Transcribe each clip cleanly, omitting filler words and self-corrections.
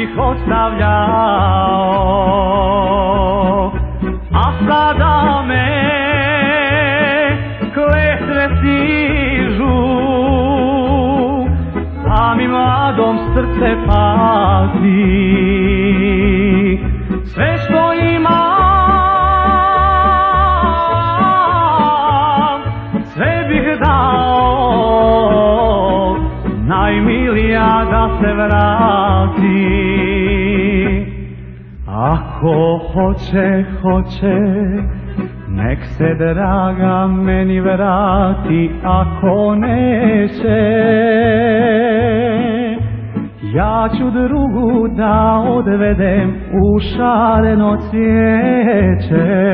ih ostavljao, a sada me kletve stižu, a mi mladom srce pati. Sve što imam, sve bih dao, najmilija da se vrati. Ako hoće, nek se draga meni vrati, ako neće, ja ću drugu da odvedem u šareno cvijeće.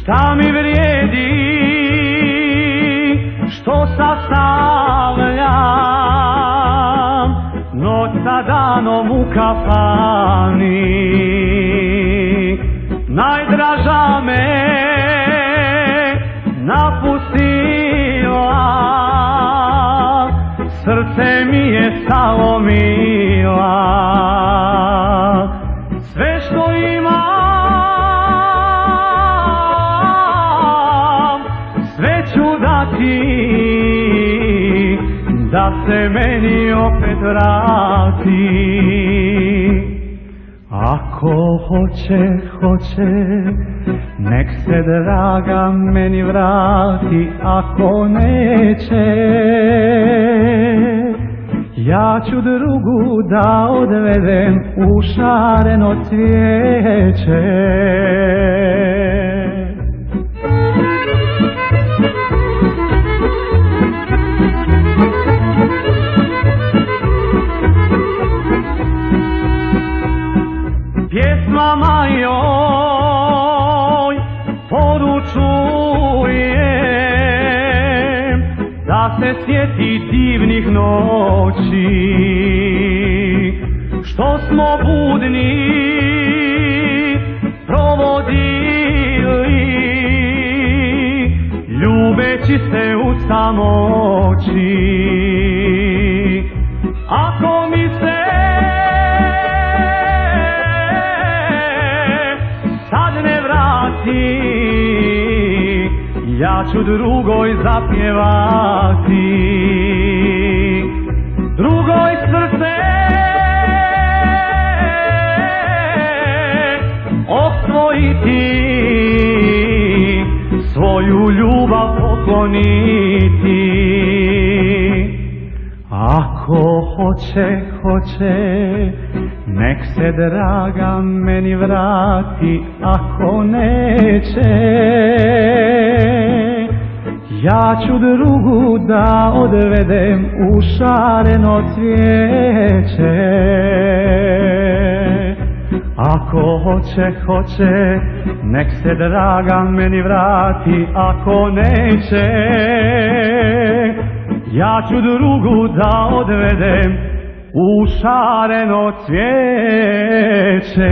Šta mi vrijedi što sastavljam noć sa danom u kafani? Najdraža me napustila, srce mi je stalo mila. Sve što imam, sve ću dati, da se meni opet vrati. Ako hoće, nek se draga meni vrati, ako neće, ja ću drugu da odvedem u šareno cvijeće. Pjesmama joj poručujem da se sjeti divnih noći, što smo budni provodili, ljubeći se u samoći. Ako mi se sad ne vrati, ja ću drugoj zapjevati, drugoj srce osvojiti, svoju ljubav pokloniti. Ako hoće, nek se draga meni vrati, ako neće, ja ću drugu da odvedem u šareno cvijeće. Ako hoće, nek se draga meni vrati, ako neće, ja ću drugu da odvedem u šareno cvijeće.